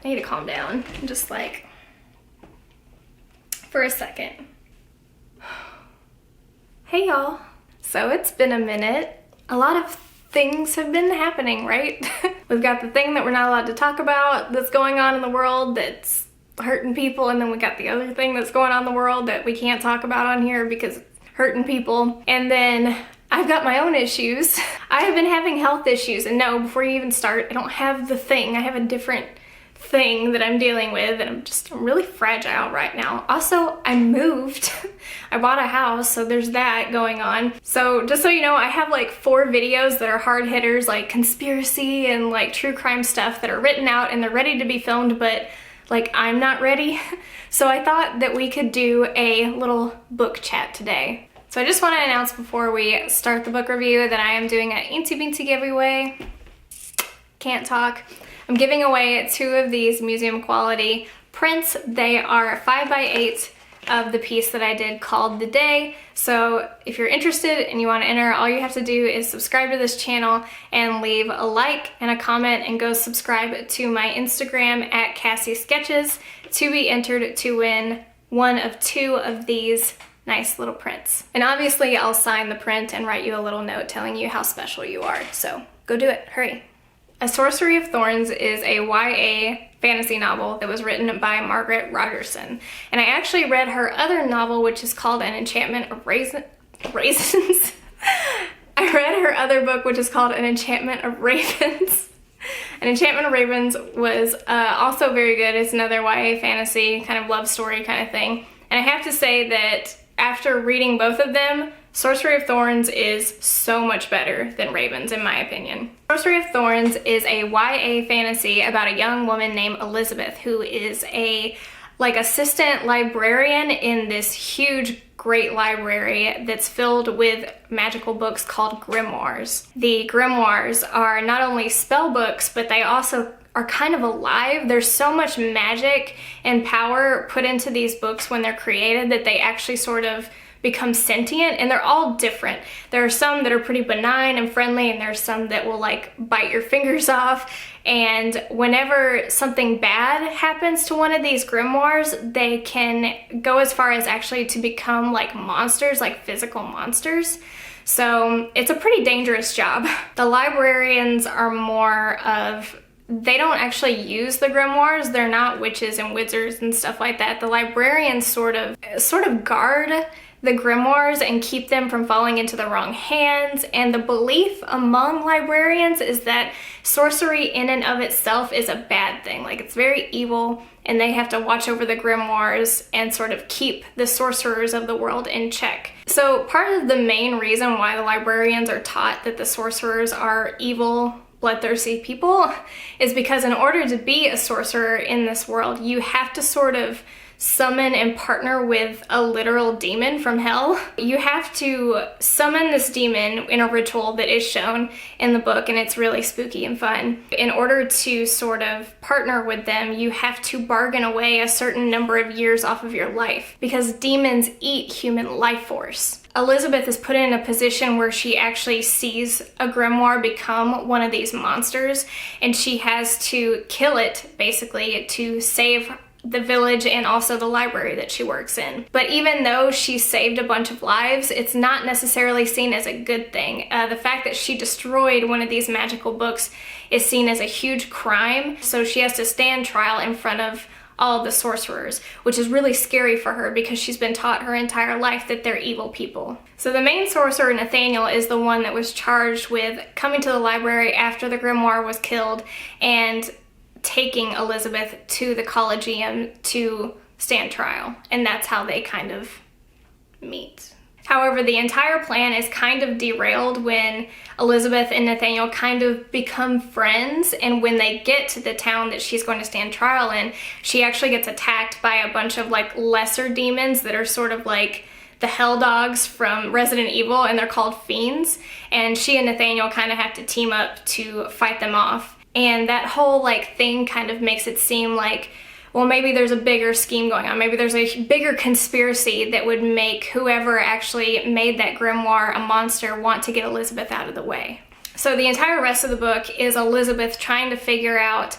I need to calm down. Just like, for a second. Hey y'all. So it's been a minute. A lot of things have been happening, right? We've got the thing that we're not allowed to talk about that's going on in the world that's hurting people, and then we got the other thing that's going on in the world that we can't talk about on here because it's hurting people. And then I've got my own issues. I have been having health issues, and no, before you even start, I don't have the thing. I have a different thing that I'm dealing with, and I'm really fragile right now. Also, I moved. I bought a house, so there's that going on. So just so you know, I have like 4 videos that are hard hitters, like conspiracy and like true crime stuff that are written out and they're ready to be filmed, but like I'm not ready. So I thought that we could do a little book chat today. So I just want to announce before we start the book review that I am doing an Eensy Beensy giveaway. Can't talk. I'm giving away 2 of these museum quality prints. They are 5x8 of the piece that I did called The Day. So if you're interested and you want to enter, all you have to do is subscribe to this channel and leave a like and a comment, and go subscribe to my Instagram at Kassie Sketches to be entered to win one of 2 of these nice little prints. And obviously I'll sign the print and write you a little note telling you how special you are. So go do it, hurry. A Sorcery of Thorns is a YA fantasy novel that was written by Margaret Rogerson. And I actually read her other novel, which is called An Enchantment of Raisins. I read her other book, which is called An Enchantment of Ravens. An Enchantment of Ravens was also very good. It's another YA fantasy, kind of love story kind of thing. And I have to say that after reading both of them, Sorcery of Thorns is so much better than Ravens, in my opinion. Sorcery of Thorns is a YA fantasy about a young woman named Elizabeth who is a assistant librarian in this huge great library that's filled with magical books called grimoires. The grimoires are not only spell books, but they also are kind of alive. There's so much magic and power put into these books when they're created that they actually sort of become sentient, and they're all different. There are some that are pretty benign and friendly, and there's some that will like bite your fingers off. And whenever something bad happens to one of these grimoires, they can go as far as actually to become like monsters, like physical monsters. So it's a pretty dangerous job. The librarians are more of, they don't actually use the grimoires. They're not witches and wizards and stuff like that. The librarians sort of guard the grimoires and keep them from falling into the wrong hands. And the belief among librarians is that sorcery in and of itself is a bad thing. Like, it's very evil, and they have to watch over the grimoires and sort of keep the sorcerers of the world in check. So part of the main reason why the librarians are taught that the sorcerers are evil, bloodthirsty people is because in order to be a sorcerer in this world, you have to sort of summon and partner with a literal demon from hell. You have to summon this demon in a ritual that is shown in the book, and it's really spooky and fun. In order to sort of partner with them, you have to bargain away a certain number of years off of your life, because demons eat human life force. Elizabeth is put in a position where she actually sees a grimoire become one of these monsters, and she has to kill it, basically, to save the village and also the library that she works in. But even though she saved a bunch of lives, it's not necessarily seen as a good thing. The fact that she destroyed one of these magical books is seen as a huge crime, so she has to stand trial in front of all of the sorcerers, which is really scary for her because she's been taught her entire life that they're evil people. So the main sorcerer, Nathaniel, is the one that was charged with coming to the library after the grimoire was killed and taking Elizabeth to the Collegium to stand trial, and that's how they kind of meet. However, the entire plan is kind of derailed when Elizabeth and Nathaniel kind of become friends, and when they get to the town that she's going to stand trial in, she actually gets attacked by a bunch of like lesser demons that are sort of like the hell dogs from Resident Evil, and they're called fiends, and she and Nathaniel kind of have to team up to fight them off. And that whole like thing kind of makes it seem like, well, maybe there's a bigger scheme going on. Maybe there's a bigger conspiracy that would make whoever actually made that grimoire a monster want to get Elizabeth out of the way. So the entire rest of the book is Elizabeth trying to figure out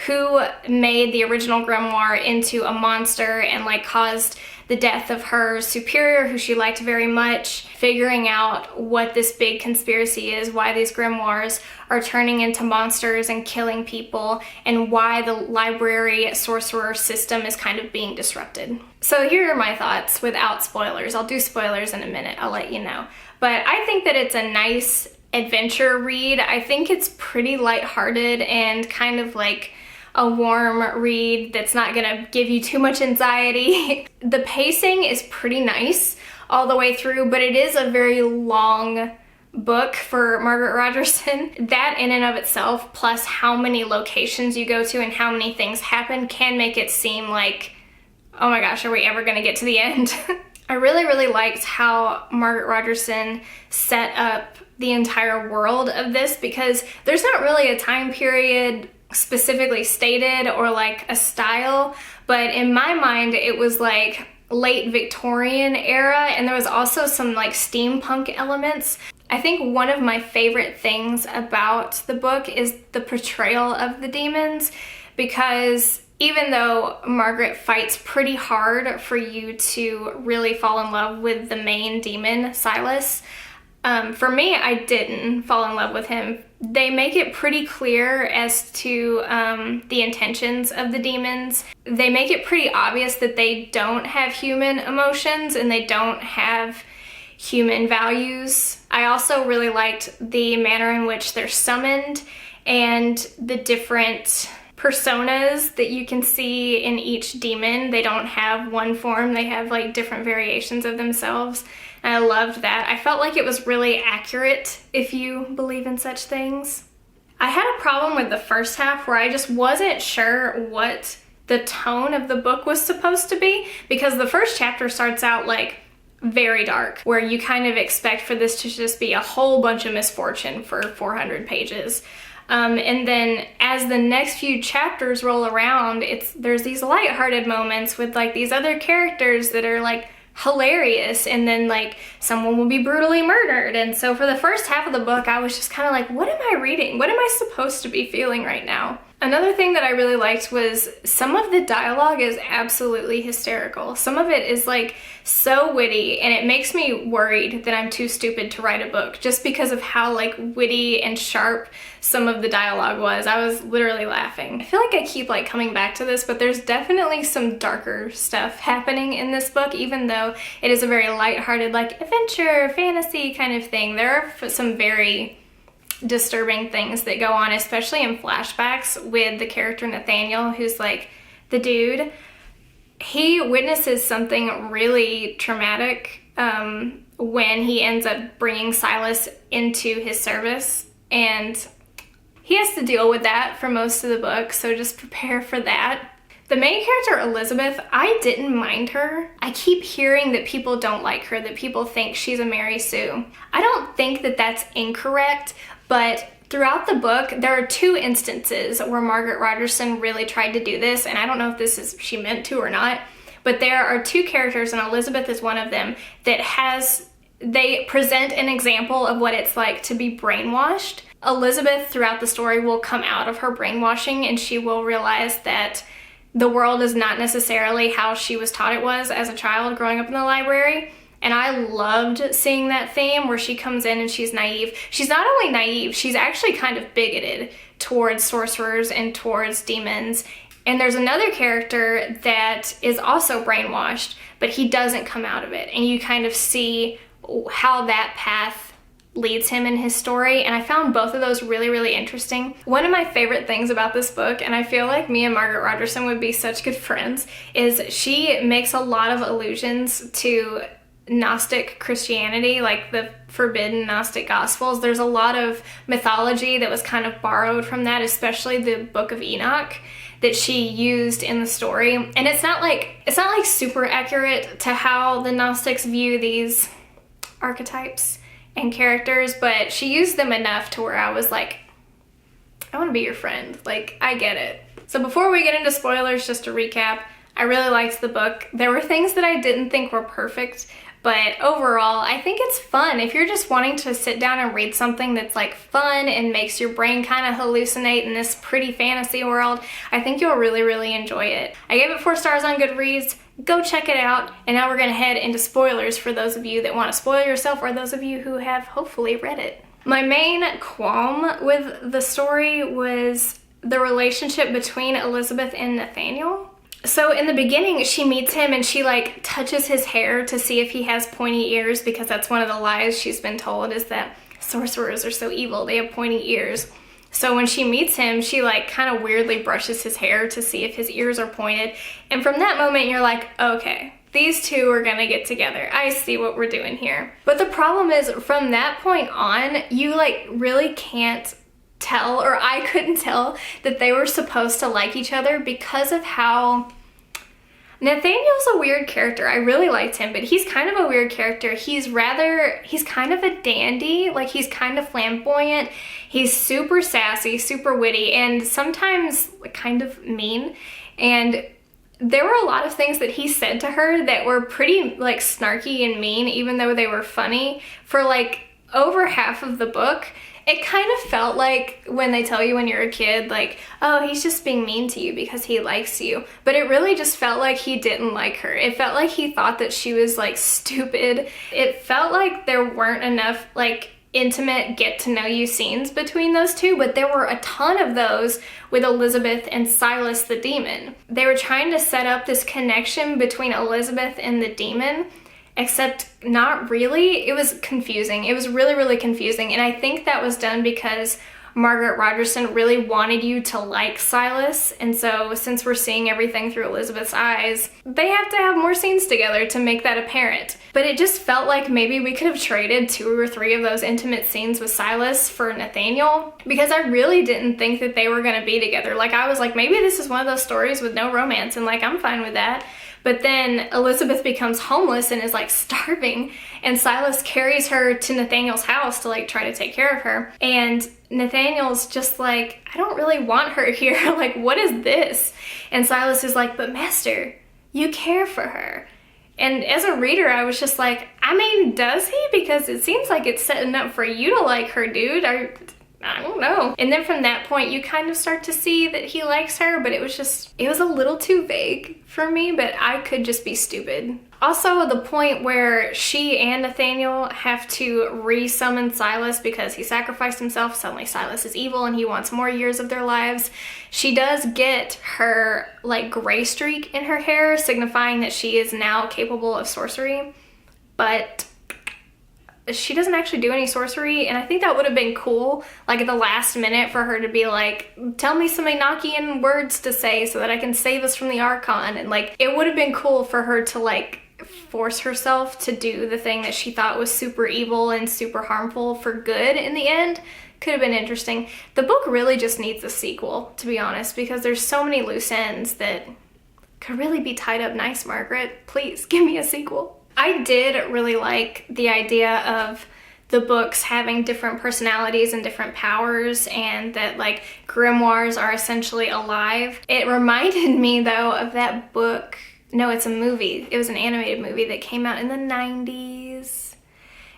who made the original grimoire into a monster and like caused the death of her superior, who she liked very much, figuring out what this big conspiracy is, why these grimoires are turning into monsters and killing people, and why the library sorcerer system is kind of being disrupted. So here are my thoughts without spoilers. I'll do spoilers in a minute, I'll let you know. But I think that it's a nice adventure read. I think it's pretty lighthearted and kind of like a warm read that's not gonna give you too much anxiety. The pacing is pretty nice all the way through, but it is a very long book for Margaret Rogerson. That in and of itself, plus how many locations you go to and how many things happen, can make it seem like, oh my gosh, are we ever gonna get to the end? I really liked how Margaret Rogerson set up the entire world of this, because there's not really a time period specifically stated or like a style, but in my mind it was like late Victorian era, and there was also some like steampunk elements. I think one of my favorite things about the book is the portrayal of the demons, because even though Margaret fights pretty hard for you to really fall in love with the main demon, Silas, for me, I didn't fall in love with him. They make it pretty clear as to the intentions of the demons. They make it pretty obvious that they don't have human emotions and they don't have human values. I also really liked the manner in which they're summoned and the different personas that you can see in each demon. They don't have one form, they have like different variations of themselves. And I loved that. I felt like it was really accurate, if you believe in such things. I had a problem with the first half where I just wasn't sure what the tone of the book was supposed to be, because the first chapter starts out like very dark, where you kind of expect for this to just be a whole bunch of misfortune for 400 pages. And then as the next few chapters roll around, there's these lighthearted moments with like these other characters that are like hilarious, and then like someone will be brutally murdered. And so for the first half of the book, I was just kind of like, what am I reading? What am I supposed to be feeling right now? Another thing that I really liked was some of the dialogue is absolutely hysterical. Some of it is like so witty, and it makes me worried that I'm too stupid to write a book, just because of how like witty and sharp some of the dialogue was. I was literally laughing. I feel like I keep like coming back to this, but there's definitely some darker stuff happening in this book, even though it is a very lighthearted like adventure, fantasy kind of thing. There are some very disturbing things that go on, especially in flashbacks with the character Nathaniel, who's like the dude. He witnesses something really traumatic when he ends up bringing Silas into his service, and he has to deal with that for most of the book, so just prepare for that. The main character, Elizabeth, I didn't mind her. I keep hearing that people don't like her, that people think she's a Mary Sue. I don't think that that's incorrect, but throughout the book, there are two instances where Margaret Rogerson really tried to do this, and I don't know if she meant to or not, but there are two characters, and Elizabeth is one of them, they present an example of what it's like to be brainwashed. Elizabeth, throughout the story, will come out of her brainwashing, and she will realize that the world is not necessarily how she was taught it was as a child growing up in the library. And I loved seeing that theme where she comes in and she's naive. She's not only naive, she's actually kind of bigoted towards sorcerers and towards demons. And there's another character that is also brainwashed, but he doesn't come out of it. And you kind of see how that path leads him in his story, and I found both of those really interesting. One of my favorite things about this book, and I feel like me and Margaret Rogerson would be such good friends, is she makes a lot of allusions to Gnostic Christianity, like the forbidden Gnostic Gospels. There's a lot of mythology that was kind of borrowed from that, especially the Book of Enoch that she used in the story. And it's not like super accurate to how the Gnostics view these archetypes and characters, but she used them enough to where I was like, I want to be your friend. Like, I get it. So before we get into spoilers, just to recap, I really liked the book. There were things that I didn't think were perfect, But overall, I think it's fun. If you're just wanting to sit down and read something that's like fun and makes your brain kind of hallucinate in this pretty fantasy world, I think you'll really, really enjoy it. I gave it 4 stars on Goodreads. Go check it out. And now we're gonna head into spoilers for those of you that want to spoil yourself or those of you who have hopefully read it. My main qualm with the story was the relationship between Elizabeth and Nathaniel. So in the beginning, she meets him and she like touches his hair to see if he has pointy ears, because that's one of the lies she's been told, is that sorcerers are so evil, they have pointy ears. So when she meets him, she like kind of weirdly brushes his hair to see if his ears are pointed. And from that moment, you're like, okay, these two are gonna get together. I see what we're doing here. But the problem is, from that point on, you like really can't tell, or I couldn't tell, that they were supposed to like each other because of how Nathaniel's a weird character. I really liked him, but he's kind of a weird character. He's kind of a dandy, like he's kind of flamboyant. He's super sassy, super witty, and sometimes kind of mean. And there were a lot of things that he said to her that were pretty like snarky and mean, even though they were funny. For like over half of the book, it kind of felt like when they tell you when you're a kid, like, oh, he's just being mean to you because he likes you. But it really just felt like he didn't like her. It felt like he thought that she was like stupid. It felt like there weren't enough like intimate get to know you scenes between those two, but there were a ton of those with Elizabeth and Silas the demon. They were trying to set up this connection between Elizabeth and the demon, except not really. It was confusing. It was really, really confusing. And I think that was done because Margaret Rogerson really wanted you to like Silas. And so since we're seeing everything through Elizabeth's eyes, they have to have more scenes together to make that apparent. But it just felt like maybe we could have traded 2 or 3 of those intimate scenes with Silas for Nathaniel, because I really didn't think that they were gonna be together. Like I was like, maybe this is one of those stories with no romance, and like I'm fine with that. But then Elizabeth becomes homeless and is like starving, and Silas carries her to Nathaniel's house to like try to take care of her. And Nathaniel's just like, I don't really want her here. Like, what is this? And Silas is like, but master, you care for her. And as a reader, I was just like, I mean, does he? Because it seems like it's setting up for you to like her, dude. I don't know. And then from that point, you kind of start to see that he likes her, but it was a little too vague for me, but I could just be stupid. Also, the point where she and Nathaniel have to re-summon Silas because he sacrificed himself. Suddenly Silas is evil and he wants more years of their lives. She does get her like gray streak in her hair, signifying that she is now capable of sorcery, but she doesn't actually do any sorcery. And I think that would have been cool, like at the last minute, for her to be like, tell me some Enochian words to say so that I can save us from the Archon. And like, it would have been cool for her to like force herself to do the thing that she thought was super evil and super harmful for good in the end. Could have been interesting. The book really just needs a sequel, to be honest, because there's so many loose ends that could really be tied up nice, Margaret. Please give me a sequel. I did really like the idea of the books having different personalities and different powers, and that like grimoires are essentially alive. It reminded me though of that book. No, it's a movie. It was an animated movie that came out in the 90s.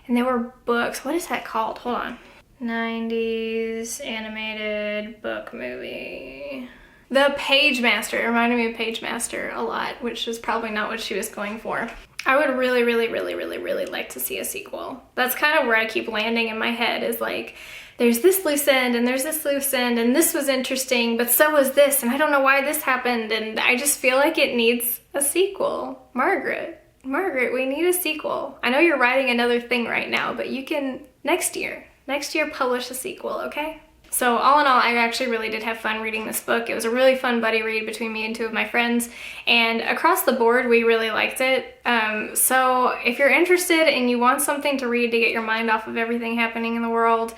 And there were books. What is that called? Hold on. 90s animated book movie. The Page Master. It reminded me of Page Master a lot, which is probably not what she was going for. I would really, really, really, really, really like to see a sequel. That's kind of where I keep landing in my head, is like, there's this loose end and there's this loose end and this was interesting, but so was this, and I don't know why this happened, and I just feel like it needs a sequel. Margaret, we need a sequel. I know you're writing another thing right now, but you can, next year publish a sequel, okay? So all in all, I actually really did have fun reading this book. It was a really fun buddy read between me and 2 of my friends, and across the board, we really liked it. So if you're interested and you want something to read to get your mind off of everything happening in the world,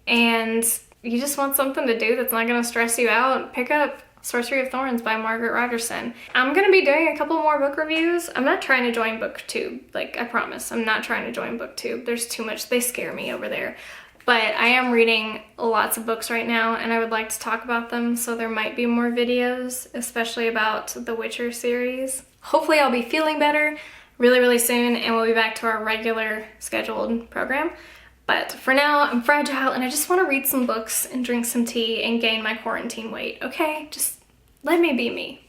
and you just want something to do that's not gonna stress you out, pick up Sorcery of Thorns by Margaret Rogerson. I'm gonna be doing a couple more book reviews. I'm not trying to join BookTube, like I promise. I'm not trying to join BookTube. There's too much, they scare me over there. But I am reading lots of books right now, and I would like to talk about them, so there might be more videos, especially about the Witcher series. Hopefully I'll be feeling better. really, really soon, and we'll be back to our regular scheduled program. But for now, I'm fragile and I just want to read some books and drink some tea and gain my quarantine weight, okay? Just let me be me.